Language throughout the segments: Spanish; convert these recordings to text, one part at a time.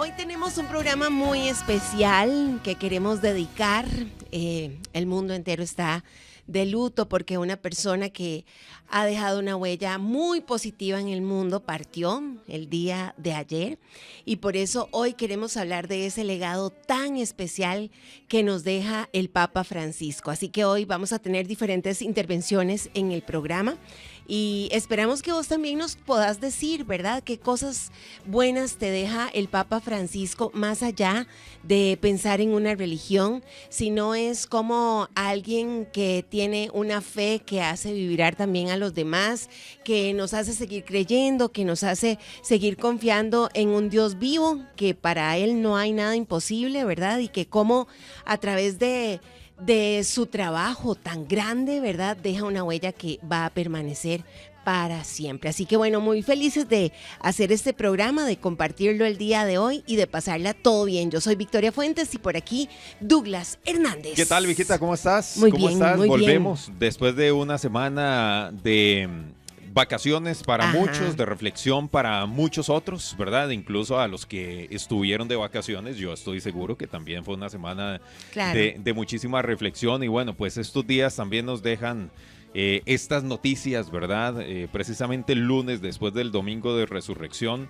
Hoy tenemos un programa muy especial que queremos dedicar. El mundo entero está de luto porque una persona que ha dejado una huella muy positiva en el mundo partió el día de ayer, y por eso hoy queremos hablar de ese legado tan especial que nos deja el Papa Francisco. Así que hoy vamos a tener diferentes intervenciones en el programa y esperamos que vos también nos puedas decir, ¿verdad?, qué cosas buenas te deja el Papa Francisco, más allá de pensar en una religión, sino es como alguien que tiene una fe que hace vibrar también a los demás, que nos hace seguir creyendo, que nos hace seguir confiando en un Dios vivo, que para él no hay nada imposible, ¿verdad? Y que como a través de su trabajo tan grande, ¿verdad?, deja una huella que va a permanecer para siempre. Así que bueno, muy felices de hacer este programa, de compartirlo el día de hoy y de pasarla todo bien. Yo soy Victoria Fuentes y por aquí Douglas Hernández. ¿Qué tal, Viquita? ¿Cómo estás? Muy ¿Cómo bien, estás? muy Volvemos después de una semana de vacaciones para muchos, de reflexión para muchos otros, ¿verdad? Incluso a los que estuvieron de vacaciones, yo estoy seguro que también fue una semana de muchísima reflexión. Y bueno, pues estos días también nos dejan estas noticias, ¿verdad? Precisamente el lunes, después del domingo de resurrección,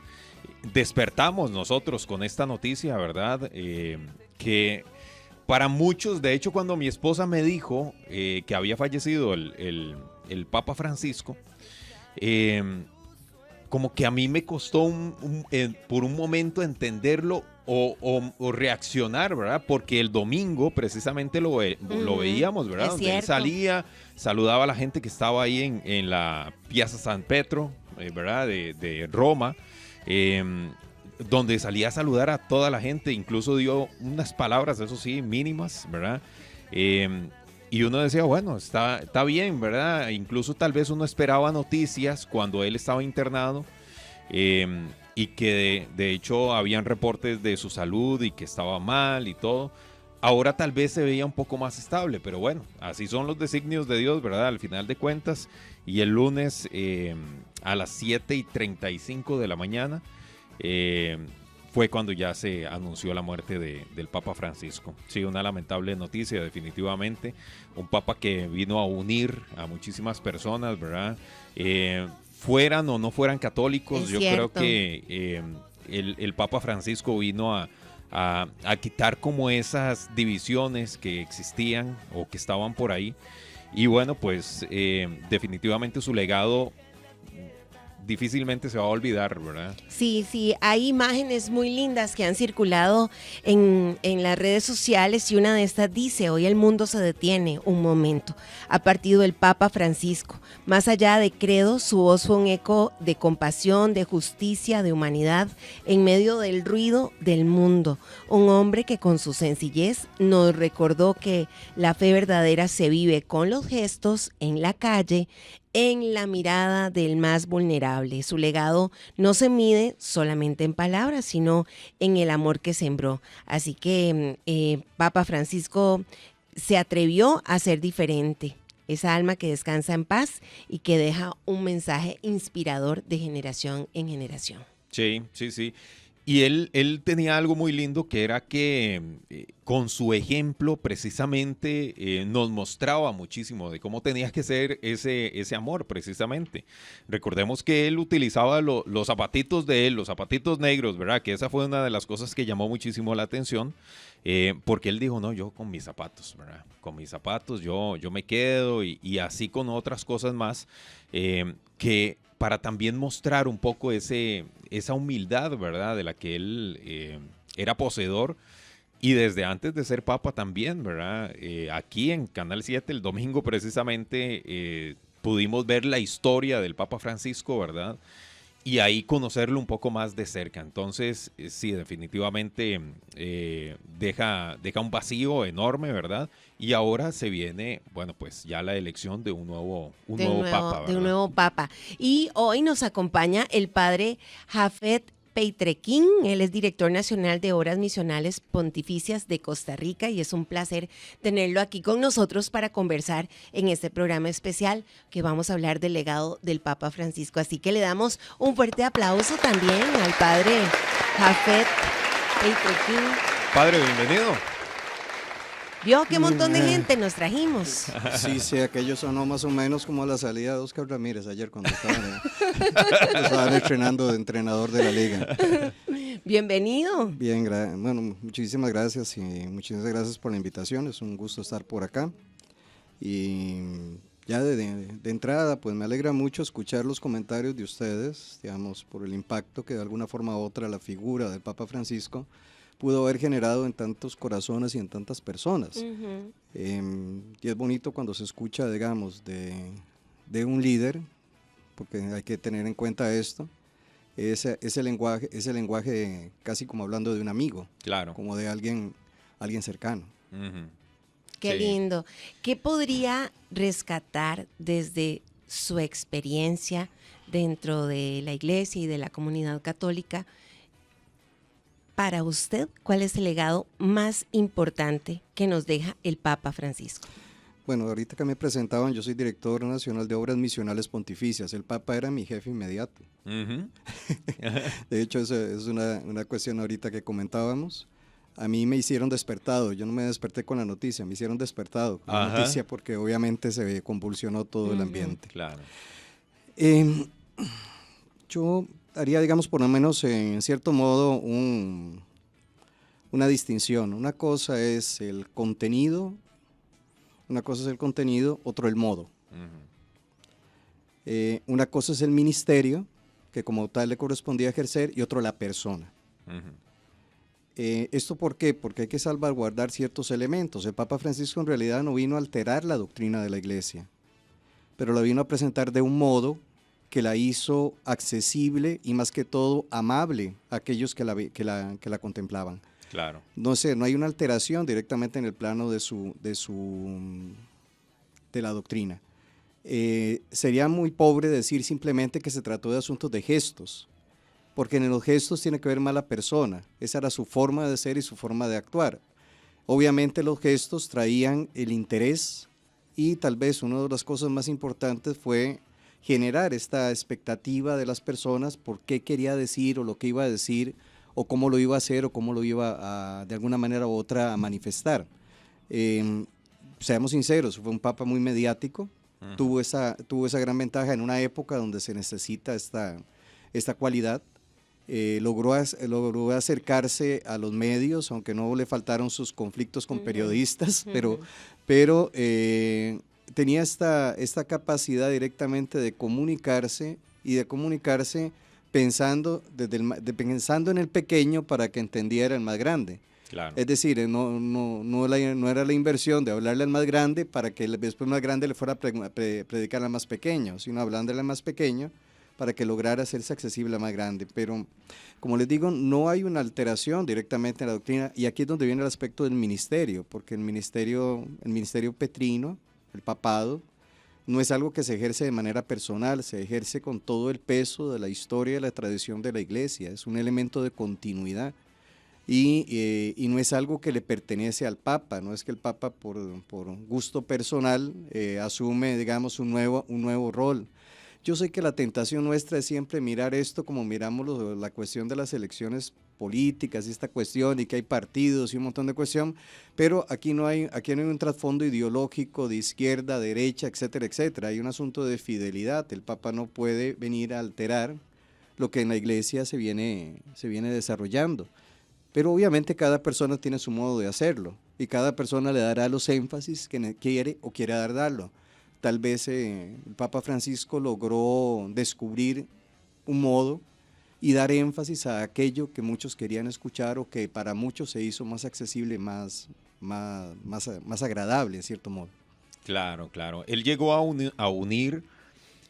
despertamos nosotros con esta noticia, ¿verdad? Que para muchos, de hecho, cuando mi esposa me dijo que había fallecido el Papa Francisco, como que a mí me costó por un momento entenderlo o reaccionar, ¿verdad? Porque el domingo precisamente lo veíamos, ¿verdad? Donde él salía, saludaba a la gente que estaba ahí en la Piazza San Pietro, ¿verdad? De Roma, donde salía a saludar a toda la gente, incluso dio unas palabras, eso sí, mínimas, ¿verdad? Y uno decía, bueno, está bien, ¿verdad? Incluso tal vez uno esperaba noticias cuando él estaba internado, y que de hecho habían reportes de su salud y que estaba mal y todo. Ahora tal vez se veía un poco más estable, pero bueno, así son los designios de Dios, ¿verdad? Al final de cuentas. Y el lunes a las 7:35 de la mañana fue cuando ya se anunció la muerte del Papa Francisco. Sí, una lamentable noticia, definitivamente. Un Papa que vino a unir a muchísimas personas, ¿verdad? Fueran o no fueran católicos, yo creo que el Papa Francisco vino a quitar como esas divisiones que existían o que estaban por ahí. Y bueno, pues definitivamente su legado difícilmente se va a olvidar, ¿verdad? Sí, hay imágenes muy lindas que han circulado en las redes sociales y una de estas dice: hoy el mundo se detiene un momento. Ha partido el Papa Francisco. Más allá de credo, su voz fue un eco de compasión, de justicia, de humanidad, en medio del ruido del mundo. Un hombre que con su sencillez nos recordó que la fe verdadera se vive con los gestos, en la calle, en la mirada del más vulnerable. Su legado no se mide solamente en palabras, sino en el amor que sembró. Así que Papa Francisco se atrevió a ser diferente, esa alma que descansa en paz y que deja un mensaje inspirador de generación en generación. Sí. Y él tenía algo muy lindo, que era que con su ejemplo precisamente nos mostraba muchísimo de cómo tenía que ser ese amor precisamente. Recordemos que él utilizaba los zapatitos de él, los zapatitos negros, ¿verdad? Que esa fue una de las cosas que llamó muchísimo la atención, porque él dijo, no, yo con mis zapatos, ¿verdad? Con mis zapatos yo me quedo, y así con otras cosas más, que para también mostrar un poco esa humildad, ¿verdad?, de la que él era poseedor, y desde antes de ser papa también, ¿verdad? Aquí en Canal 7 el domingo precisamente pudimos ver la historia del Papa Francisco, ¿verdad? Y ahí conocerlo un poco más de cerca. Entonces, sí, definitivamente deja un vacío enorme, ¿verdad? Y ahora se viene, bueno, pues ya la elección de un nuevo papa, ¿verdad? De un nuevo papa. Y hoy nos acompaña el padre Jafet Peitrequín. Él es director nacional de Obras Misionales Pontificias de Costa Rica, y es un placer tenerlo aquí con nosotros para conversar en este programa especial que vamos a hablar del legado del Papa Francisco. Así que le damos un fuerte aplauso también al padre Jafet Hey, Trequín. Padre, bienvenido. ¿Vio qué montón de gente nos trajimos? Sí, aquello sonó más o menos como la salida de Oscar Ramírez ayer cuando estaban entrenando de entrenador de la liga. Bienvenido. Bien, bueno, muchísimas gracias y muchísimas gracias por la invitación, es un gusto estar por acá. Y ya de entrada, pues me alegra mucho escuchar los comentarios de ustedes, digamos, por el impacto que de alguna forma u otra la figura del Papa Francisco pudo haber generado en tantos corazones y en tantas personas. Y es bonito cuando se escucha, digamos, de un líder, porque hay que tener en cuenta esto, ese lenguaje casi como hablando de un amigo, Claro. como de alguien cercano. Qué Sí. lindo. ¿Qué podría rescatar desde su experiencia dentro de la iglesia y de la comunidad católica? Para usted, ¿cuál es el legado más importante que nos deja el Papa Francisco? Bueno, ahorita que me presentaban, yo soy director nacional de Obras Misionales Pontificias. El Papa era mi jefe inmediato. De hecho, es una cuestión ahorita que comentábamos. A mí me hicieron despertado, yo no me desperté con la noticia, me hicieron despertado con la noticia porque obviamente se convulsionó todo el ambiente. Claro. Yo haría, digamos, por lo menos en cierto modo una distinción. Una cosa es el contenido, otro el modo. Una cosa es el ministerio, que como tal le correspondía ejercer, y otro la persona. ¿Esto por qué? Porque hay que salvaguardar ciertos elementos. El Papa Francisco en realidad no vino a alterar la doctrina de la Iglesia, pero la vino a presentar de un modo que la hizo accesible y más que todo amable a aquellos que la contemplaban. Claro. No sé, no hay una alteración directamente en el plano de la doctrina. Sería muy pobre decir simplemente que se trató de asuntos de gestos, porque en los gestos tiene que ver más la persona, esa era su forma de ser y su forma de actuar. Obviamente los gestos traían el interés y tal vez una de las cosas más importantes fue generar esta expectativa de las personas por qué quería decir o lo que iba a decir o cómo lo iba a hacer o cómo lo iba a, de alguna manera u otra a manifestar. Seamos sinceros, fue un papa muy mediático, tuvo esa gran ventaja en una época donde se necesita esta cualidad. Logró acercarse a los medios, aunque no le faltaron sus conflictos con periodistas, pero tenía esta capacidad directamente de comunicarse y de comunicarse pensando en el pequeño para que entendiera el más grande. Claro. Es decir, no era la inversión de hablarle al más grande para que después el más grande le fuera a predicar al más pequeño, sino hablándole al más pequeño para que lograra hacerse accesible al más grande. Pero, como les digo, no hay una alteración directamente en la doctrina, y aquí es donde viene el aspecto del ministerio, porque el ministerio petrino, el papado, no es algo que se ejerce de manera personal, se ejerce con todo el peso de la historia y la tradición de la Iglesia, es un elemento de continuidad. Y no es algo que le pertenece al Papa, no es que el Papa por gusto personal asume, digamos, un nuevo rol. Yo sé que la tentación nuestra es siempre mirar esto como miramos la cuestión de las elecciones políticas y esta cuestión y que hay partidos y un montón de cuestión, pero aquí no hay un trasfondo ideológico de izquierda, derecha, etcétera, etcétera. Hay un asunto de fidelidad. El Papa no puede venir a alterar lo que en la Iglesia se viene desarrollando. Pero obviamente cada persona tiene su modo de hacerlo y cada persona le dará los énfasis que quiere darlo. Tal vez el Papa Francisco logró descubrir un modo y dar énfasis a aquello que muchos querían escuchar o que para muchos se hizo más accesible, más agradable en cierto modo. Claro, claro. Él llegó a unir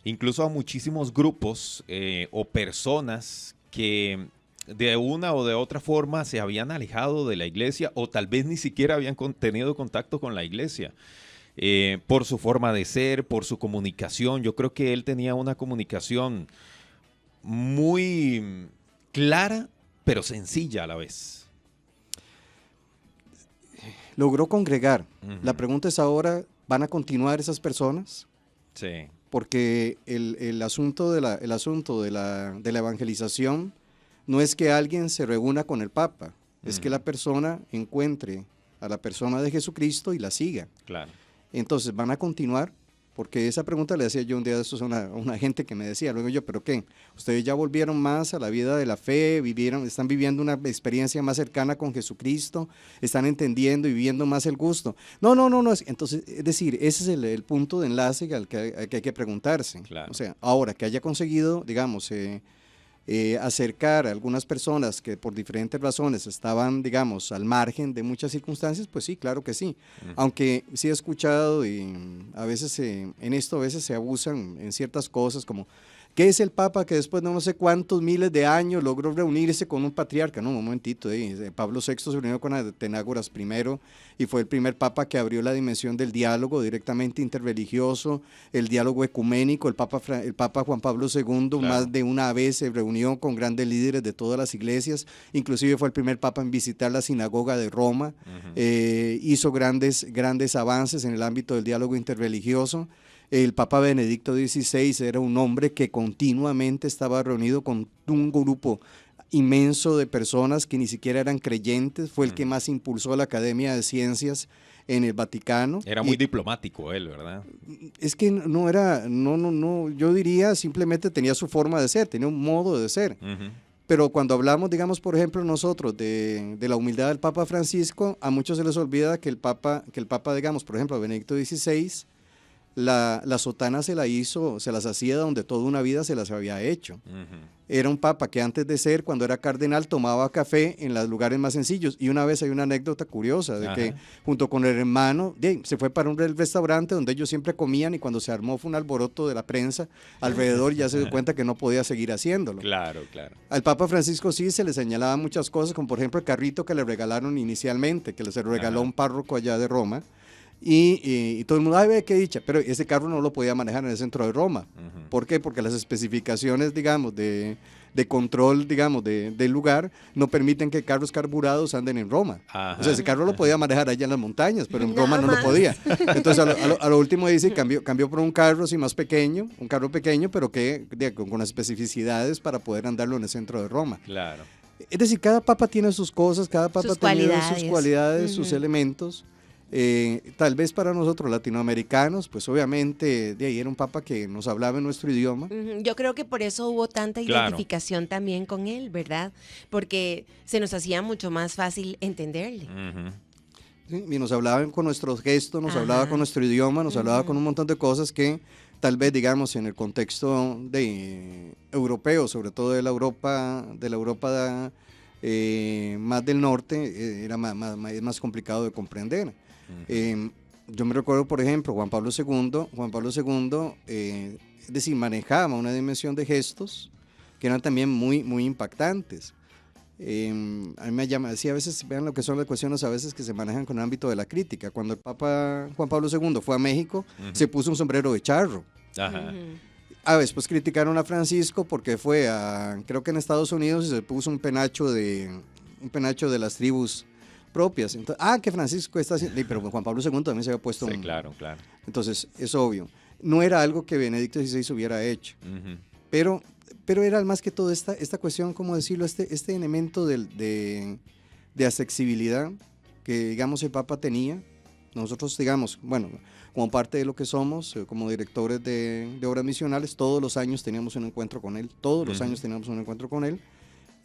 incluso a muchísimos grupos o personas que de una o de otra forma se habían alejado de la iglesia o tal vez ni siquiera habían tenido contacto con la iglesia. Por su forma de ser, por su comunicación. Yo creo que él tenía una comunicación muy clara, pero sencilla a la vez. Logró congregar. La pregunta es ahora, ¿van a continuar esas personas? Sí. Porque el asunto de la evangelización no es que alguien se reúna con el Papa. es que la persona encuentre a la persona de Jesucristo y la siga. Claro. Entonces, ¿van a continuar? Porque esa pregunta le hacía yo un día de estos a una gente que me decía, luego yo, ¿pero qué? ¿Ustedes ya volvieron más a la vida de la fe? ¿Están viviendo una experiencia más cercana con Jesucristo? ¿Están entendiendo y viviendo más el gusto? No. Entonces, es decir, ese es el punto de enlace al que hay que preguntarse. Claro. O sea, ahora que haya conseguido, digamos, acercar a algunas personas que por diferentes razones estaban, digamos, al margen de muchas circunstancias, pues sí, claro que sí. Aunque sí he escuchado y a veces en esto a veces se abusan en ciertas cosas como ¿qué es el Papa que después de no sé cuántos miles de años logró reunirse con un patriarca? No, un momentito, Pablo VI se reunió con Atenágoras I y fue el primer Papa que abrió la dimensión del diálogo directamente interreligioso, el diálogo ecuménico. El Papa Juan Pablo II claro. Más de una vez se reunió con grandes líderes de todas las iglesias, inclusive fue el primer Papa en visitar la sinagoga de Roma, hizo grandes avances en el ámbito del diálogo interreligioso. El Papa Benedicto XVI era un hombre que continuamente estaba reunido con un grupo inmenso de personas que ni siquiera eran creyentes, fue el que más impulsó la Academia de Ciencias en el Vaticano. Era muy diplomático él, ¿verdad? Es que yo diría simplemente tenía su forma de ser, tenía un modo de ser. Pero cuando hablamos, digamos, por ejemplo, nosotros de la humildad del Papa Francisco, a muchos se les olvida que el Papa, digamos, por ejemplo, Benedicto XVI, la sotana se las hacía donde toda una vida se las había hecho. Era un papa que antes de ser, cuando era cardenal, tomaba café en los lugares más sencillos. Y una vez hay una anécdota curiosa de que junto con el hermano se fue para un restaurante donde ellos siempre comían y cuando se armó fue un alboroto de la prensa alrededor, ya se dio cuenta que no podía seguir haciéndolo. Claro. Al Papa Francisco sí se le señalaban muchas cosas, como por ejemplo el carrito que le regalaron inicialmente, que se lo regaló un párroco allá de Roma. Y todo el mundo, ay, ve qué dicha, pero ese carro no lo podía manejar en el centro de Roma. ¿Por qué? Porque las especificaciones, digamos, de control, digamos, del lugar, no permiten que carros carburados anden en Roma. O sea, ese carro lo podía manejar allá en las montañas, pero en Roma no lo podía. Entonces, a lo último dice, cambió por un carro así más pequeño, un carro pequeño, pero que con las especificidades para poder andarlo en el centro de Roma. Claro. Es decir, cada papa tiene sus cosas, cada papa tiene sus cualidades, sus elementos. Tal vez para nosotros latinoamericanos, pues obviamente de ahí era un papa que nos hablaba en nuestro idioma. Yo creo que por eso hubo tanta identificación también con él, ¿verdad? Porque se nos hacía mucho más fácil entenderle. Sí, y nos hablaban con nuestros gestos, nos hablaba con nuestro idioma, nos hablaba con un montón de cosas que tal vez, digamos, en el contexto europeo, sobre todo de la Europa más del norte, era más complicado de comprender. Yo me recuerdo, por ejemplo, Juan Pablo II, es decir, manejaba una dimensión de gestos que eran también muy, muy impactantes. A mí me llama, sí, a veces, vean lo que son las cuestiones a veces que se manejan con el ámbito de la crítica. Cuando el Papa Juan Pablo II fue a México, se puso un sombrero de charro. Después criticaron a Francisco porque fue creo que en Estados Unidos y se puso un penacho de las tribus propias. Entonces, que Francisco está haciendo, pero Juan Pablo II también se había puesto claro. Entonces, es obvio. No era algo que Benedicto XVI hubiera hecho. Pero era más que todo esta cuestión, ¿cómo decirlo? Este elemento de accesibilidad que, digamos, el Papa tenía. Nosotros, digamos, bueno, como parte de lo que somos, como directores de obras misionales, todos los años teníamos un encuentro con él,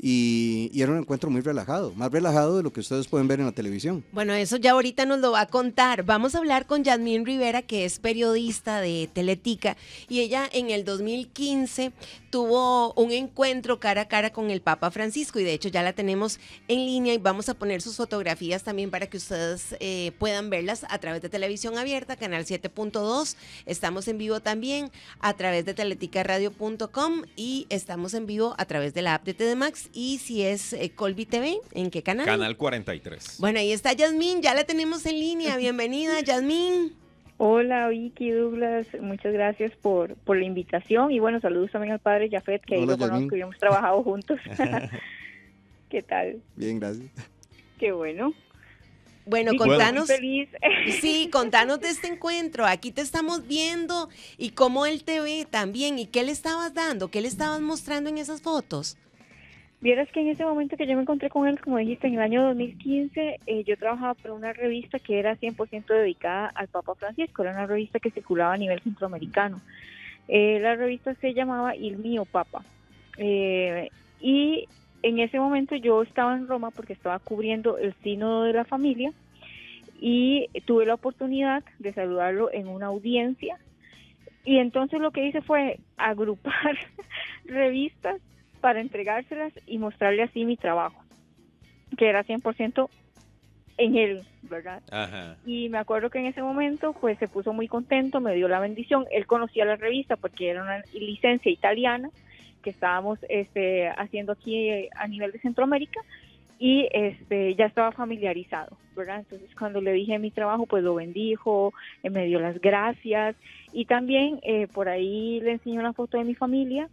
y era un encuentro muy relajado, más relajado de lo que ustedes pueden ver en la televisión. Bueno, eso ya ahorita nos lo va a contar. Vamos a hablar con Yasmín Rivera, que es periodista de Teletica, y ella en el 2015 tuvo un encuentro cara a cara con el Papa Francisco, y de hecho ya la tenemos en línea y vamos a poner sus fotografías también para que ustedes puedan verlas a través de Televisión Abierta, Canal 7.2. Estamos en vivo también a través de teleticaradio.com y estamos en vivo a través de la app de TD Max. Y si es Colby TV, ¿en qué canal? Canal 43. Bueno, ahí está Yasmín, ya la tenemos en línea. Bienvenida, Yasmín. Hola, Vicky, Douglas, muchas gracias por la invitación. Y bueno, saludos también al padre Jafet, que ahí lo conozco y hemos trabajado juntos. ¿Qué tal? Bien, gracias. Qué bueno. Bueno, Vicky, contanos. Feliz. Sí, contanos de este encuentro. Aquí te estamos viendo y cómo él te ve también. ¿Y qué le estabas dando? ¿Qué le estabas mostrando en esas fotos? Vieras que en ese momento que yo me encontré con él, como dijiste, en el año 2015, yo trabajaba para una revista que era 100% dedicada al Papa Francisco, era una revista que circulaba a nivel centroamericano. La revista se llamaba Il Mio Papa. Y en ese momento yo estaba en Roma porque estaba cubriendo el sínodo de la familia y tuve la oportunidad de saludarlo en una audiencia. Y entonces lo que hice fue agrupar revistas para entregárselas y mostrarle así mi trabajo, que era 100% en él, ¿verdad? Ajá. Y me acuerdo que en ese momento pues se puso muy contento, me dio la bendición. Él conocía la revista porque era una licencia italiana que estábamos haciendo aquí a nivel de Centroamérica, y ya estaba familiarizado, ¿verdad? Entonces cuando le dije mi trabajo, pues lo bendijo, me dio las gracias, y también por ahí le enseñé una foto de mi familia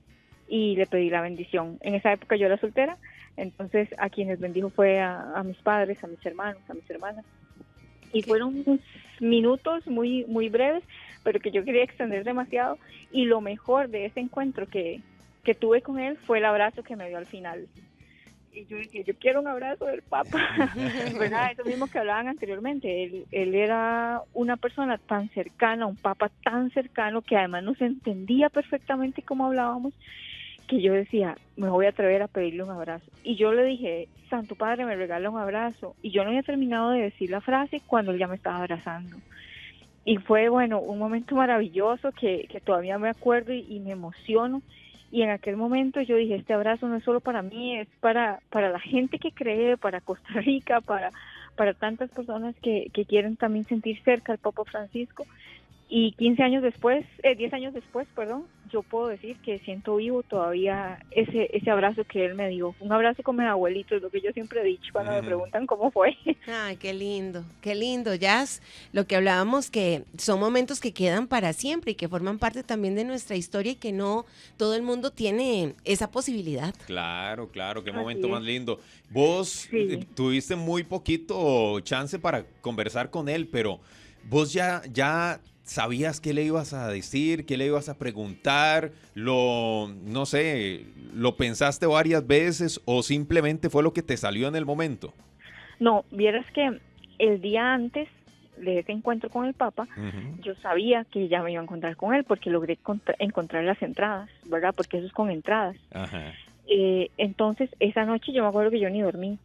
y le pedí la bendición. En esa época yo era soltera, entonces a quienes bendijo fue a mis padres, a mis hermanos, a mis hermanas. Y fueron unos minutos muy, muy breves, pero que yo quería extender demasiado. Y lo mejor de ese encuentro que tuve con él fue el abrazo que me dio al final. Y yo decía, yo quiero un abrazo del Papa, ¿verdad? Eso mismo que hablaban anteriormente. Él era una persona tan cercana, un Papa tan cercano, que además nos entendía perfectamente cómo hablábamos, que yo decía, me voy a atrever a pedirle un abrazo. Y yo le dije, Santo Padre, me regala un abrazo. Y yo no había terminado de decir la frase cuando él ya me estaba abrazando. Y fue, bueno, un momento maravilloso que todavía me acuerdo y me emociono. Y en aquel momento yo dije, este abrazo no es solo para mí, es para la gente que cree, para Costa Rica, para tantas personas que quieren también sentir cerca al Papa Francisco. Y 10 años después, yo puedo decir que siento vivo todavía ese abrazo que él me dio. Un abrazo con mis abuelitos, es lo que yo siempre he dicho cuando me preguntan cómo fue. Ay, qué lindo, Jazz. Lo que hablábamos, que son momentos que quedan para siempre y que forman parte también de nuestra historia y que no todo el mundo tiene esa posibilidad. Claro, qué Así momento es. más lindo. Vos Sí. tuviste muy poquito chance para conversar con él, pero vos ya sabías qué le ibas a decir, qué le ibas a preguntar, no sé, lo pensaste varias veces o simplemente fue lo que te salió en el momento. No, vieras que el día antes de ese encuentro con el Papa, Ujú. yo sabía que ya me iba a encontrar con él porque logré encontrar las entradas, ¿verdad? Porque eso es con entradas. Ajá. Entonces, esa noche yo me acuerdo que yo ni dormí.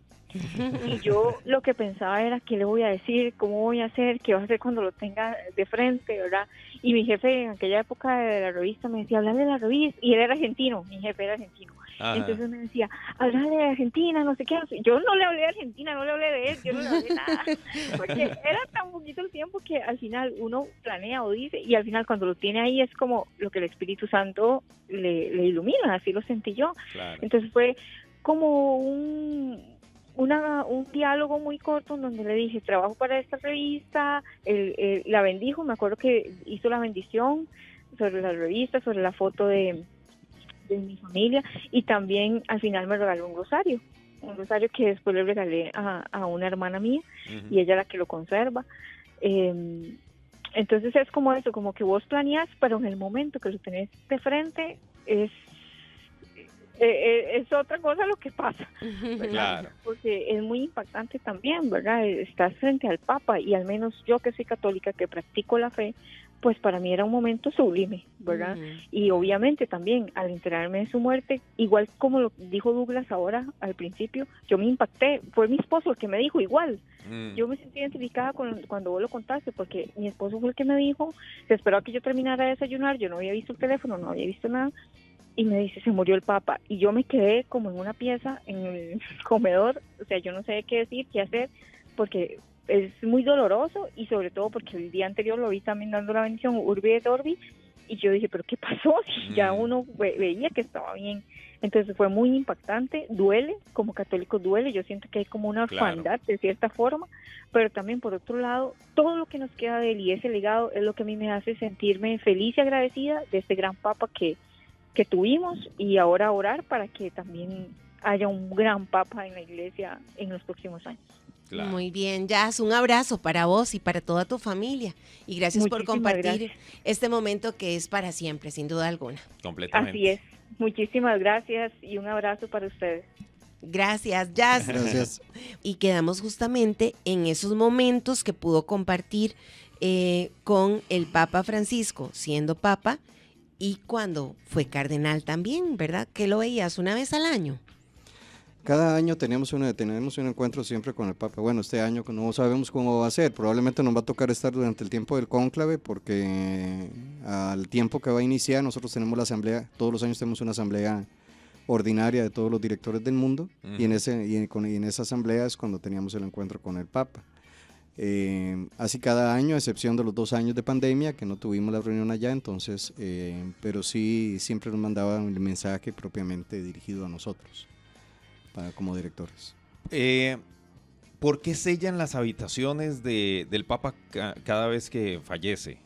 Y yo lo que pensaba era, ¿qué le voy a decir? ¿Cómo voy a hacer? ¿Qué va a hacer cuando lo tenga de frente, verdad? Y mi jefe en aquella época de la revista me decía, hablar de la revista. Y él era argentino, mi jefe era argentino. Ajá. Entonces me decía, hablar de Argentina, no sé qué. Yo no le hablé de Argentina, no le hablé de él, yo no le hablé nada. Porque era tan poquito el tiempo que al final uno planea o dice, y al final cuando lo tiene ahí es como lo que el Espíritu Santo le ilumina, así lo sentí yo. Claro. Entonces fue como un diálogo muy corto en donde le dije, trabajo para esta revista, la bendijo, me acuerdo que hizo la bendición sobre la revista, sobre la foto de mi familia, y también al final me regaló un rosario que después le regalé a una hermana mía, Ujú. y ella la que lo conserva. Entonces es como eso, como que vos planeas, pero en el momento que lo tenés de frente es otra cosa lo que pasa, ¿verdad? Claro. Porque es muy impactante también, ¿verdad? Estás frente al Papa, y al menos yo que soy católica, que practico la fe, pues para mí era un momento sublime, ¿verdad? Y obviamente también al enterarme de su muerte, igual como lo dijo Douglas ahora al principio, yo me impacté, fue mi esposo el que me dijo igual. Yo me sentí identificada cuando vos lo contaste, porque mi esposo fue el que me dijo, se esperó a que yo terminara de desayunar, yo no había visto el teléfono, no había visto nada, y me dice, se murió el Papa, y yo me quedé como en una pieza en el comedor, o sea, yo no sé qué decir, qué hacer, porque es muy doloroso, y sobre todo porque el día anterior lo vi también dando la bendición Urbi et Orbi, y yo dije, pero ¿qué pasó? Si ya uno veía que estaba bien. Entonces fue muy impactante, duele, como católico duele, yo siento que hay como una orfandad de cierta forma, pero también por otro lado, todo lo que nos queda de él y ese legado es lo que a mí me hace sentirme feliz y agradecida de este gran Papa que tuvimos, y ahora orar para que también haya un gran Papa en la iglesia en los próximos años. Claro. Muy bien, Jazz, un abrazo para vos y para toda tu familia. Y gracias por Muchísimas compartir gracias. este momento que es para siempre, sin duda alguna. Completamente. Así es. Muchísimas gracias y un abrazo para ustedes. Gracias, Jazz. Gracias. Y quedamos justamente en esos momentos que pudo compartir con el Papa Francisco, siendo Papa, y cuando fue cardenal también, ¿verdad? Que lo veías una vez al año. Cada año tenemos un encuentro siempre con el Papa. Bueno, este año no sabemos cómo va a ser. Probablemente nos va a tocar estar durante el tiempo del cónclave porque al tiempo que va a iniciar nosotros tenemos la asamblea, todos los años tenemos una asamblea ordinaria de todos los directores del mundo y en esa asamblea es cuando teníamos el encuentro con el Papa. Así cada año, a excepción de los 2 años de pandemia que no tuvimos la reunión allá, entonces, pero sí siempre nos mandaba el mensaje propiamente dirigido a nosotros. Como directores. ¿Por qué sellan las habitaciones del Papa cada vez que fallece?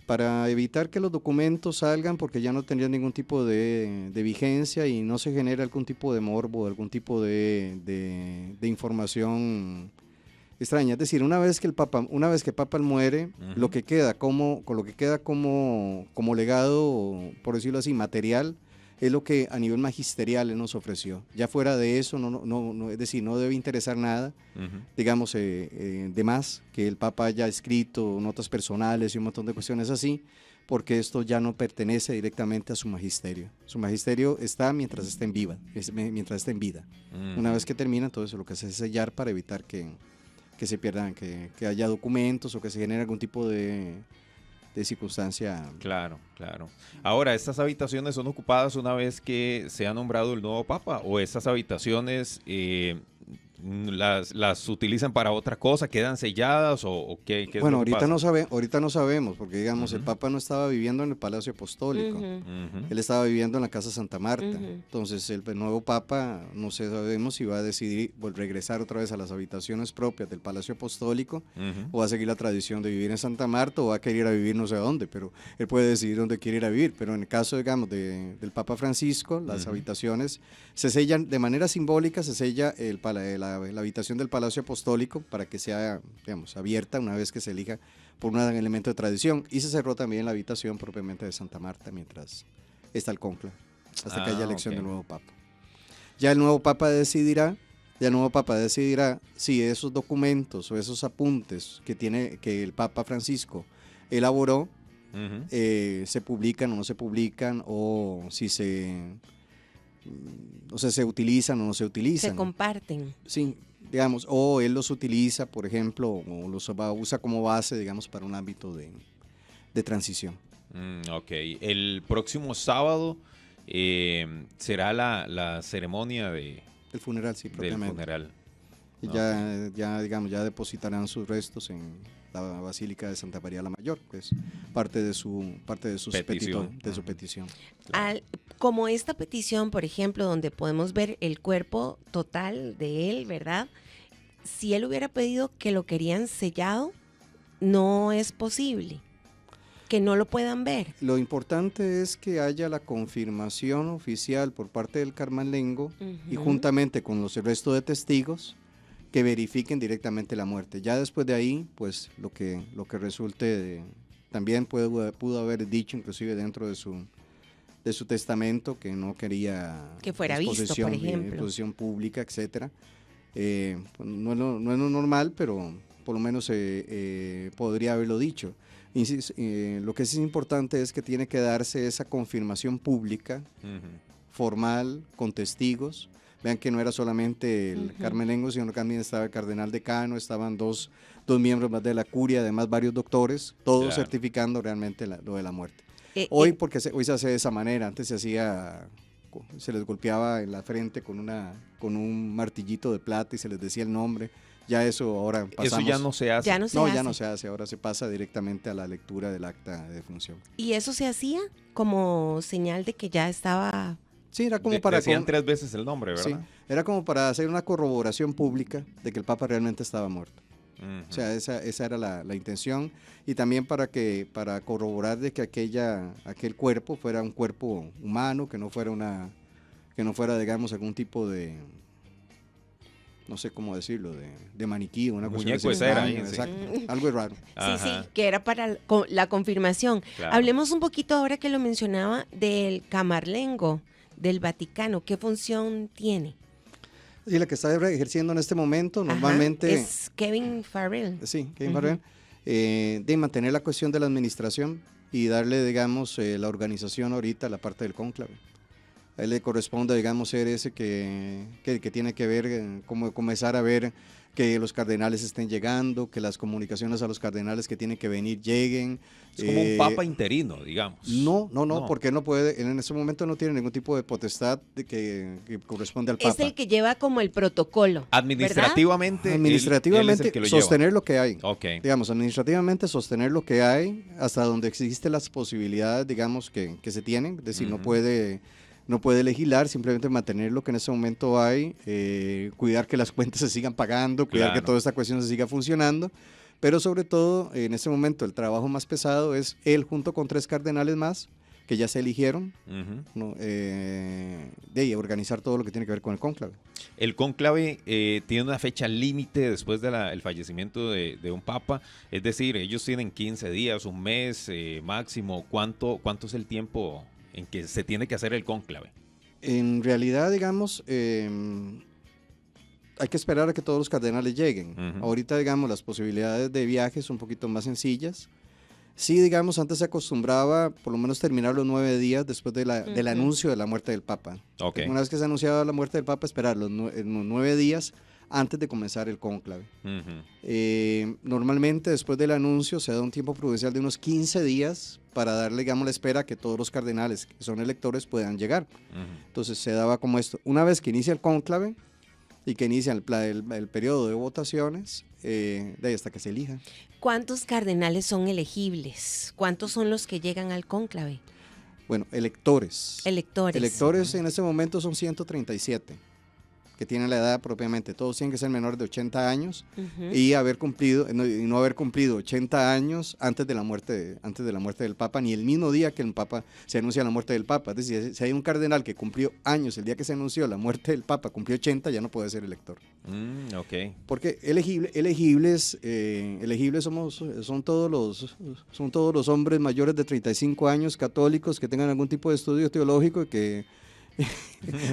Para evitar que los documentos salgan porque ya no tendrían ningún tipo de vigencia y no se genera algún tipo de morbo, algún tipo de información extraña. Es decir, una vez que el Papa muere, lo que queda como legado, por decirlo así, material, es lo que a nivel magisterial él nos ofreció. Ya fuera de eso, no, es decir, no debe interesar nada, digamos, de más que el Papa haya escrito notas personales y un montón de cuestiones así, porque esto ya no pertenece directamente a su magisterio. Su magisterio está mientras esté en vida. Una vez que termina, entonces lo que hace es sellar para evitar que se pierdan, que haya documentos o que se genere algún tipo de circunstancia. Claro. Ahora, ¿estas habitaciones son ocupadas una vez que se ha nombrado el nuevo Papa? ¿O estas habitaciones las utilizan para otra cosa? ¿Quedan selladas o qué es Bueno, lo que pasa? ahorita no sabemos, porque digamos, el Papa no estaba viviendo en el Palacio Apostólico, él estaba viviendo en la Casa Santa Marta. Entonces el nuevo Papa, no sabemos si va a decidir regresar otra vez a las habitaciones propias del Palacio Apostólico o va a seguir la tradición de vivir en Santa Marta o va a querer ir a vivir no sé a dónde, pero él puede decidir dónde quiere ir a vivir. Pero en el caso, digamos, del Papa Francisco, las habitaciones se sellan de manera simbólica, se sella la habitación del Palacio Apostólico para que sea, digamos, abierta una vez que se elija por un elemento de tradición, y se cerró también la habitación propiamente de Santa Marta mientras está el cónclave, hasta que haya elección del nuevo Papa. Ya el nuevo Papa decidirá si esos documentos o esos apuntes que el Papa Francisco elaboró se publican o no se publican, o si se utilizan o no se utilizan. Se comparten. Sí, digamos, o él los utiliza, por ejemplo, o los usa como base, digamos, para un ámbito de transición. Ok, el próximo sábado será la ceremonia El funeral, sí, propiamente. del funeral. Y ya, digamos, ya depositarán sus restos en la Basílica de Santa María la Mayor, que es parte de su petición. Como esta petición, por ejemplo, donde podemos ver el cuerpo total de él, ¿verdad? Si él hubiera pedido que lo querían sellado, no es posible que no lo puedan ver. Lo importante es que haya la confirmación oficial por parte del Carmalengo y juntamente con el resto de testigos que verifiquen directamente la muerte. Ya después de ahí, pues lo que resulte, también pudo haber dicho inclusive dentro de su testamento que no quería que fuera visto, por ejemplo, exposición pública, etcétera. No es lo normal, pero por lo menos podría haberlo dicho. Lo que sí es importante es que tiene que darse esa confirmación pública, formal, con testigos. Vean que no era solamente el Carmelengo, sino que también estaba el cardenal decano, estaban dos miembros más de la curia, además varios doctores, todos certificando realmente lo de la muerte. Hoy se hace de esa manera, antes se les golpeaba en la frente con un martillito de plata y se les decía el nombre. Ya eso ahora pasamos. Eso ya no se hace. Ya no se hace, ahora se pasa directamente a la lectura del acta de defunción. ¿Y eso se hacía como señal de que ya estaba? Sí, era como para... Decían 3 veces el nombre, ¿verdad? Sí, era como para hacer una corroboración pública de que el Papa realmente estaba muerto. O sea, esa era la intención, y también para corroborar de que aquel cuerpo fuera un cuerpo humano, que no fuera, digamos, algún tipo de, no sé cómo decirlo, de maniquí, una cosa muñeco de cera, exacto, algo raro. Sí, que era para la confirmación. Claro. Hablemos un poquito ahora que lo mencionaba del Camarlengo del Vaticano. ¿Qué función tiene? Y la que está ejerciendo en este momento, Ajá, normalmente... es Kevin Farrell. Sí, Kevin Farrell, de mantener la cuestión de la administración y darle, digamos, la organización ahorita a la parte del cónclave. A él le corresponde, digamos, ser ese que tiene que ver, como comenzar a ver que los cardenales estén llegando, que las comunicaciones a los cardenales que tienen que venir lleguen. Es como un papa interino, digamos. No, porque él no puede, él en ese momento no tiene ningún tipo de potestad de que corresponde al papa. Es el que lleva como el protocolo. Administrativamente, Administrativamente él es el que lo sostener lo que hay. Ok. Digamos, administrativamente sostener lo que hay hasta donde existen las posibilidades, digamos, que se tienen. Es decir, no puede legislar, simplemente mantener lo que en ese momento hay, cuidar que las cuentas se sigan pagando, cuidar que toda esta cuestión se siga funcionando, pero sobre todo en este momento el trabajo más pesado es él junto con 3 cardenales más que ya se eligieron, ¿no? De organizar todo lo que tiene que ver con el cónclave. El cónclave tiene una fecha límite después del fallecimiento de un papa, es decir, ellos tienen 15 días, un mes máximo. ¿Cuánto es el tiempo en que se tiene que hacer el cónclave? En realidad, digamos, hay que esperar a que todos los cardenales lleguen. Ahorita, digamos, las posibilidades de viaje son un poquito más sencillas. Sí, digamos, antes se acostumbraba por lo menos terminar los 9 días después del anuncio de la muerte del Papa. Okay. Una vez que se anunciaba la muerte del Papa, esperar los 9 días antes de comenzar el cónclave. Normalmente después del anuncio se da un tiempo prudencial de unos 15 días para darle, digamos, la espera a que todos los cardenales que son electores puedan llegar. Entonces se daba como esto. Una vez que inicia el cónclave y que inicia el periodo de votaciones, de ahí hasta que se elija. ¿Cuántos cardenales son elegibles? ¿Cuántos son los que llegan al cónclave? Bueno, electores. Electores. En este momento son 137 que tienen la edad propiamente. Todos tienen que ser menores de 80 años y no haber cumplido 80 años antes de la muerte del Papa, ni el mismo día que el Papa se anuncia la muerte del Papa. Es decir, si hay un cardenal que cumplió años el día que se anunció la muerte del Papa, cumplió 80, ya no puede ser elector. Okay. Porque elegibles son todos los hombres mayores de 35 años católicos que tengan algún tipo de estudio teológico y que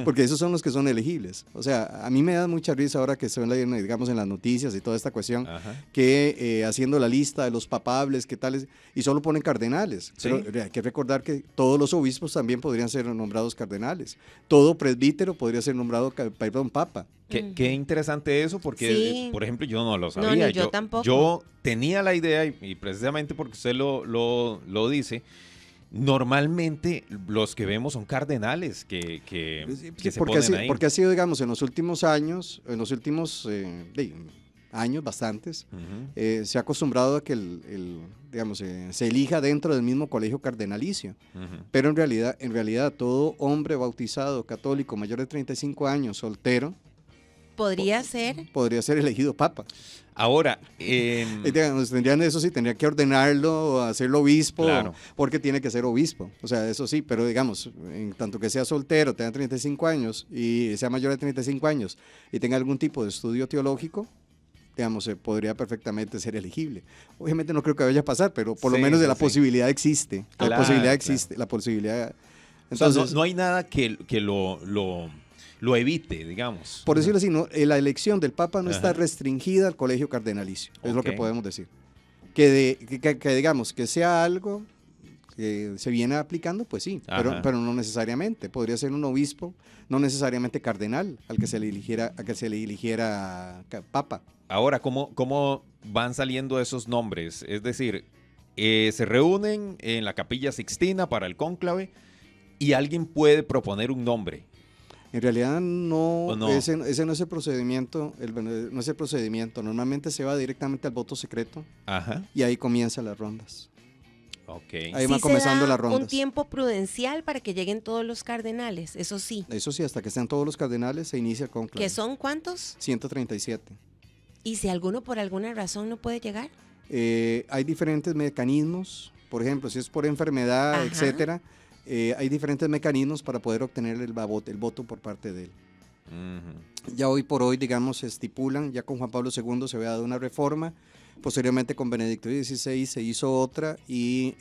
porque esos son los que son elegibles. O sea, a mí me da mucha risa ahora que se ven, digamos, en las noticias y toda esta cuestión, que haciendo la lista de los papables, qué tales, y solo ponen cardenales. ¿Sí? Pero hay que recordar que todos los obispos también podrían ser nombrados cardenales. Todo presbítero podría ser nombrado, papa. Qué interesante eso, porque, sí. Por ejemplo, yo no lo sabía. No, yo tampoco. Yo tenía la idea, y precisamente porque usted lo dice, normalmente los que vemos son cardenales que se ponen ahí. Porque ha sido, digamos, en los últimos años, bastantes, se ha acostumbrado a que se elija dentro del mismo colegio cardenalicio. Pero en realidad todo hombre bautizado, católico, mayor de 35 años, soltero, podría ser elegido papa. Ahora, tendría que ordenarlo, hacerlo obispo, claro, porque tiene que ser obispo. O sea, eso sí, pero digamos, en tanto que sea soltero, tenga 35 años y sea mayor de 35 años y tenga algún tipo de estudio teológico, digamos, podría perfectamente ser elegible. Obviamente no creo que vaya a pasar, pero por lo menos de la posibilidad existe. La posibilidad existe. Entonces, o sea, no hay nada que lo evite, digamos. Por decirlo así, la elección del Papa no está restringida al colegio cardenalicio, es lo que podemos decir. Que digamos, que sea algo que se viene aplicando, pues sí, pero no necesariamente. Podría ser un obispo, no necesariamente cardenal, al que se le eligiera Papa. Ahora, ¿cómo van saliendo esos nombres? Es decir, se reúnen en la Capilla Sixtina para el cónclave y alguien puede proponer un nombre. En realidad no. Ese no es el procedimiento, no es el procedimiento. Normalmente se va directamente al voto secreto y ahí comienzan las rondas. Okay. Ahí van comenzando las rondas. Un tiempo prudencial para que lleguen todos los cardenales, eso sí. Eso sí, hasta que estén todos los cardenales se inicia el cónclave. ¿Que son cuántos? 137. ¿Y si alguno por alguna razón no puede llegar? Hay diferentes mecanismos, por ejemplo, si es por enfermedad, etcétera. Hay diferentes mecanismos para poder obtener el voto por parte de él. Ujú. Ya hoy por hoy, digamos, se estipulan, ya con Juan Pablo II se había dado una reforma, posteriormente con Benedicto XVI se hizo otra y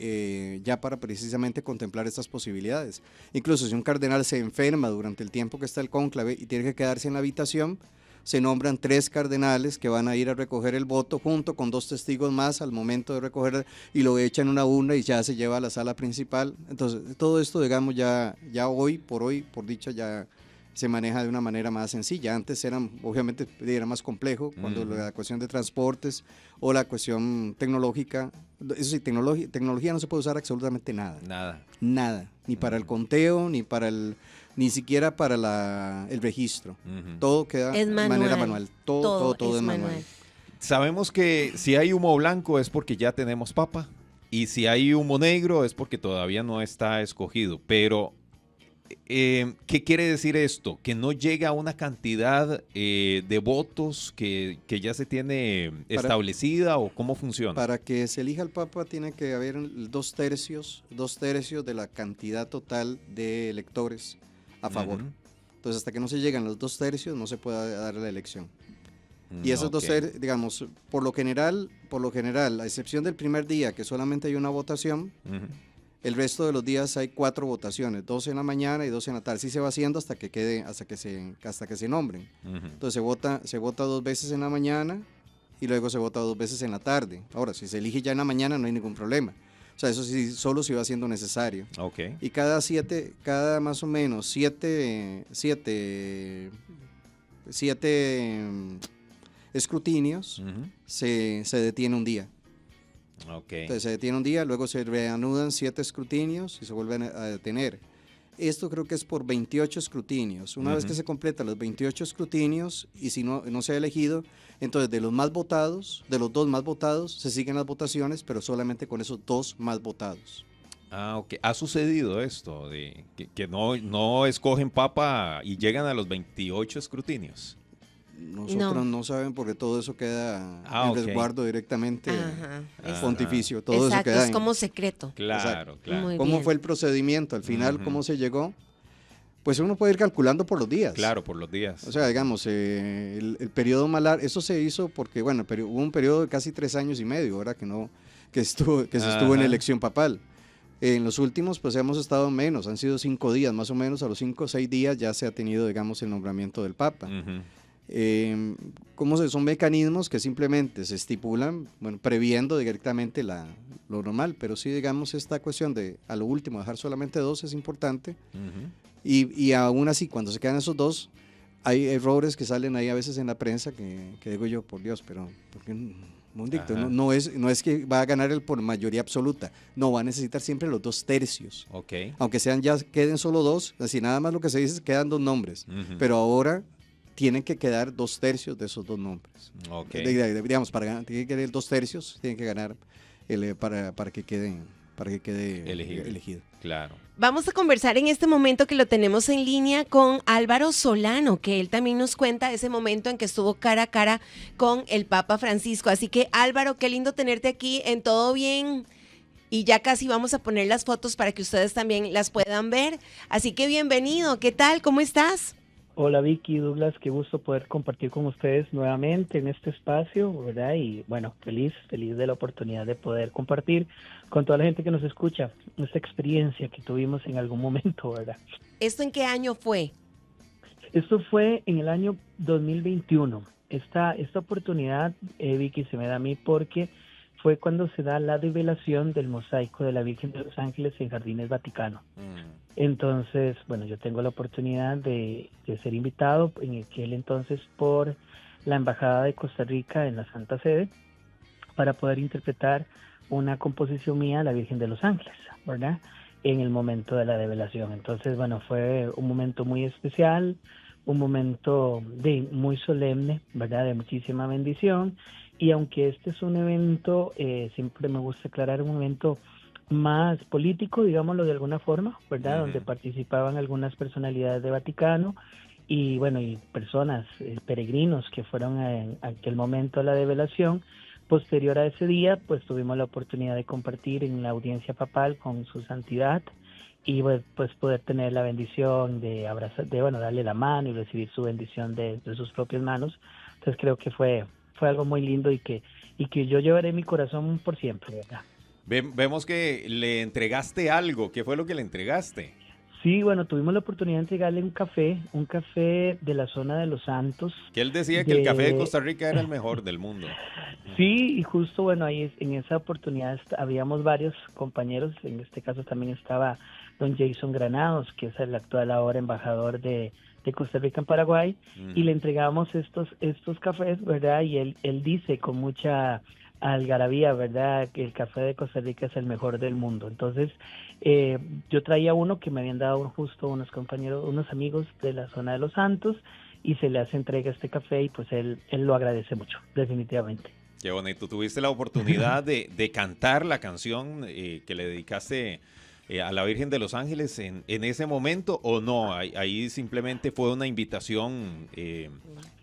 ya para precisamente contemplar estas posibilidades. Incluso si un cardenal se enferma durante el tiempo que está el cónclave y tiene que quedarse en la habitación, se nombran 3 cardenales que van a ir a recoger el voto junto con 2 testigos más al momento de recoger y lo echan en una urna y ya se lleva a la sala principal. Entonces, todo esto, digamos, ya hoy, por dicha, ya se maneja de una manera más sencilla. Antes obviamente era más complejo, cuando la cuestión de transportes o la cuestión tecnológica, eso sí, tecnología no se puede usar absolutamente nada. Nada, ni para el conteo, ni siquiera para el registro. Todo queda de manera manual. Todo es manual. Sabemos que si hay humo blanco es porque ya tenemos papa y si hay humo negro es porque todavía no está escogido, pero ¿qué quiere decir esto? ¿Que no llega a una cantidad de votos que ya se tiene establecida o cómo funciona? Para que se elija el Papa tiene que haber 2/3 de la cantidad total de electores a favor. Entonces, hasta que no se llegan los 2/3 no se puede dar la elección. Y esos 2/3, digamos, por lo general, a excepción del primer día que solamente hay una votación, el resto de los días hay 4 votaciones, 2 en la mañana y 2 en la tarde. Sí se va haciendo hasta que se nombren. Entonces se vota 2 veces en la mañana y luego se vota 2 veces en la tarde. Ahora, si se elige ya en la mañana no hay ningún problema. O sea, eso sí, solo se va haciendo necesario. Y cada más o menos 7 escrutinios se detiene un día. Entonces se detiene un día, luego se reanudan 7 escrutinios y se vuelven a detener. Esto creo que es por 28 escrutinios. Una vez que se completan los 28 escrutinios y si no se ha elegido, entonces de los 2 más votados, se siguen las votaciones, pero solamente con esos 2 más votados. ¿Ha sucedido esto de que no escogen papa y llegan a los 28 escrutinios? Nosotros no saben porque todo eso queda en resguardo directamente pontificio. Todo Exacto, eso queda es como secreto. Claro. ¿Cómo fue el procedimiento? Al final, ¿cómo se llegó? Pues uno puede ir calculando por los días. Claro, por los días. O sea, digamos, el periodo más largo, eso se hizo porque, bueno, hubo un periodo de casi 3 años y medio, ¿verdad? Que se estuvo en elección papal. En los últimos, pues hemos estado menos, han sido 5 días, más o menos, a los 5 o 6 días ya se ha tenido, digamos, el nombramiento del Papa. Son mecanismos que simplemente se estipulan, bueno, previendo directamente lo normal, pero sí, digamos, esta cuestión de a lo último dejar solamente 2 es importante. Y aún así, cuando se quedan esos 2, hay errores que salen ahí a veces en la prensa que digo yo, por Dios, pero ¿por qué un dicto? No es que va a ganar por mayoría absoluta, no, va a necesitar siempre los 2/3. Aunque queden solo 2, así nada más lo que se dice es que quedan 2 nombres, pero ahora tienen que quedar 2/3 de esos 2 nombres. Digamos, tiene que quedar 2/3, tienen que ganar para que quede elegido. Claro. Vamos a conversar en este momento que lo tenemos en línea con Álvaro Solano, que él también nos cuenta ese momento en que estuvo cara a cara con el Papa Francisco. Así que Álvaro, qué lindo tenerte aquí en Todo Bien. Y ya casi vamos a poner las fotos para que ustedes también las puedan ver. Así que bienvenido, ¿qué tal? ¿Cómo estás? Hola Vicky, Douglas, qué gusto poder compartir con ustedes nuevamente en este espacio, ¿verdad? Y bueno, feliz de la oportunidad de poder compartir con toda la gente que nos escucha esta experiencia que tuvimos en algún momento, ¿verdad? ¿Esto en qué año fue? Esto fue en el año 2021. Esta oportunidad, Vicky, se me da a mí porque fue cuando se da la develación del mosaico de la Virgen de los Ángeles en Jardines Vaticano. Entonces, bueno, yo tengo la oportunidad de ser invitado en aquel entonces por la Embajada de Costa Rica en la Santa Sede para poder interpretar una composición mía, La Virgen de los Ángeles, ¿verdad? En el momento de la develación. Entonces, bueno, fue un momento muy especial, un momento muy solemne, ¿verdad? De muchísima bendición. Y aunque este es un evento, siempre me gusta aclarar, un evento más político, digámoslo de alguna forma, ¿verdad? Donde participaban algunas personalidades de Vaticano y bueno, y personas, peregrinos que fueron en aquel momento a la develación. Posterior a ese día, pues tuvimos la oportunidad de compartir en la audiencia papal con su santidad y pues poder tener la bendición de abrazar, darle la mano y recibir su bendición de sus propias manos. Entonces creo que fue algo muy lindo y que yo llevaré en mi corazón por siempre, ¿verdad? Vemos que le entregaste algo. ¿Qué fue lo que le entregaste? Sí, bueno, tuvimos la oportunidad de entregarle un café de la zona de Los Santos. Que él decía que el café de Costa Rica era el mejor del mundo. Sí, y justo, bueno, ahí en esa oportunidad habíamos varios compañeros, en este caso también estaba don Jason Granados, que es el actual ahora embajador de Costa Rica en Paraguay, y le entregamos estos cafés, ¿verdad? Y él dice con mucha algarabía, ¿verdad?, que el café de Costa Rica es el mejor del mundo. Entonces, yo traía uno que me habían dado justo unos amigos de la zona de Los Santos, y se le hace entrega este café, y pues él lo agradece mucho, definitivamente. Qué bonito. ¿Tuviste la oportunidad de cantar la canción que le dedicaste a la Virgen de los Ángeles en ese momento, o no? Ahí simplemente fue una invitación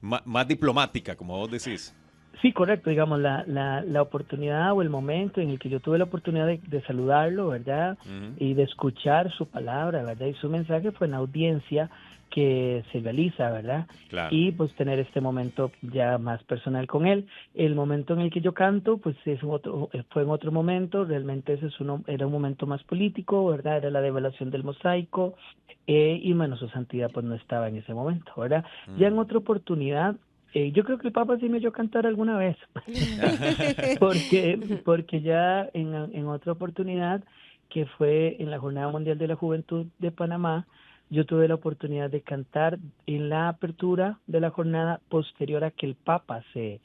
más diplomática, como vos decís. Sí, correcto, digamos, la oportunidad o el momento en el que yo tuve la oportunidad de saludarlo, ¿verdad? Uh-huh. Y de escuchar su palabra, ¿verdad? Y su mensaje fue en la audiencia que se realiza, ¿verdad? Claro. Y pues tener este momento ya más personal con él. El momento en el que yo canto, pues fue en otro momento, realmente era un momento más político, ¿verdad? Era la develación del mosaico, y bueno, su santidad pues no estaba en ese momento, ¿verdad? Uh-huh. Ya en otra oportunidad, yo creo que el Papa sí me oyó cantar alguna vez, porque ya en otra oportunidad, que fue en la Jornada Mundial de la Juventud de Panamá, yo tuve la oportunidad de cantar en la apertura de la jornada posterior a que el Papa se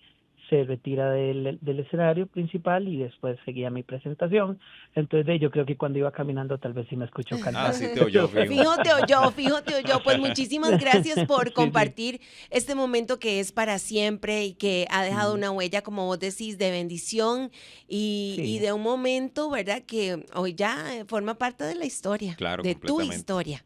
retira del escenario principal, y después seguía mi presentación. Entonces yo creo que cuando iba caminando tal vez sí me escuchó cantar. Ah, sí te oyó, Fijo te oyó. Pues muchísimas gracias por compartir este momento que es para siempre y que ha dejado una huella, como vos decís, de bendición y de un momento, ¿verdad?, que hoy ya forma parte de la historia, claro, de tu historia.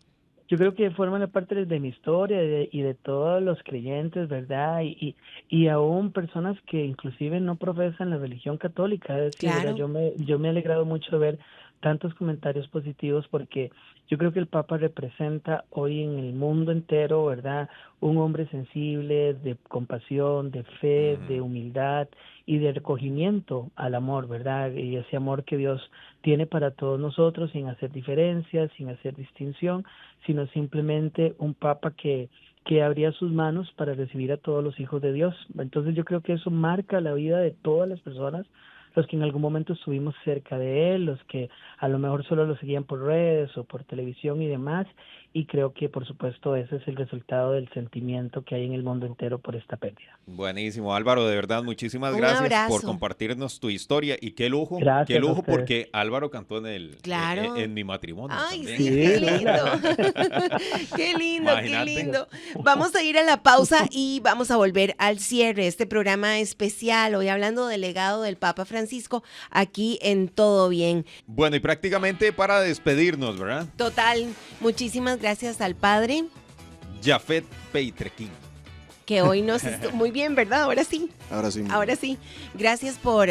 Yo creo que forman parte de mi historia y de todos los creyentes, ¿verdad? Y aún personas que inclusive no profesan la religión católica. Es decir, claro. Yo me he alegrado mucho de ver tantos comentarios positivos, porque yo creo que el Papa representa hoy en el mundo entero, ¿verdad?, un hombre sensible, de compasión, de fe, de humildad y de recogimiento al amor, ¿verdad? Y ese amor que Dios tiene para todos nosotros, sin hacer diferencias, sin hacer distinción, sino simplemente un Papa que abría sus manos para recibir a todos los hijos de Dios. Entonces yo creo que eso marca la vida de todas las personas, los que en algún momento estuvimos cerca de él, los que a lo mejor solo lo seguían por redes o por televisión y demás, y creo que por supuesto ese es el resultado del sentimiento que hay en el mundo entero por esta pérdida. Buenísimo, Álvaro, de verdad, muchísimas gracias por compartirnos tu historia, y qué lujo, porque Álvaro cantó en mi matrimonio. Ay, también. Sí, qué lindo. Qué lindo. Vamos a ir a la pausa y vamos a volver al cierre de este programa especial, hoy hablando del legado del Papa Francisco, aquí en Todo Bien. Bueno, y prácticamente para despedirnos, ¿verdad? Total, muchísimas gracias al padre Jafet Peitrequín, que hoy nos estuvo muy bien, ¿verdad? Ahora sí. Gracias por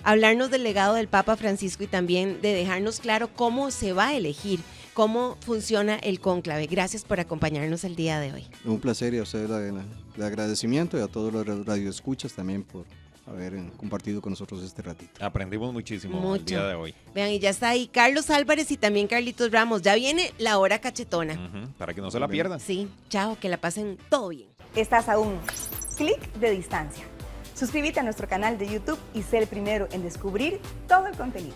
hablarnos del legado del Papa Francisco y también de dejarnos claro cómo se va a elegir, cómo funciona el cónclave. Gracias por acompañarnos el día de hoy. Un placer, y a ustedes el agradecimiento, y a todos los radioescuchas también por haber compartido con nosotros este ratito. Aprendimos muchísimo el día de hoy. Vean, y ya está ahí Carlos Álvarez y también Carlitos Ramos. Ya viene la hora cachetona. Para que no se la pierdan. Sí, chao, que la pasen todo bien. Estás a un clic de distancia. Suscríbete a nuestro canal de YouTube y sé el primero en descubrir todo el contenido.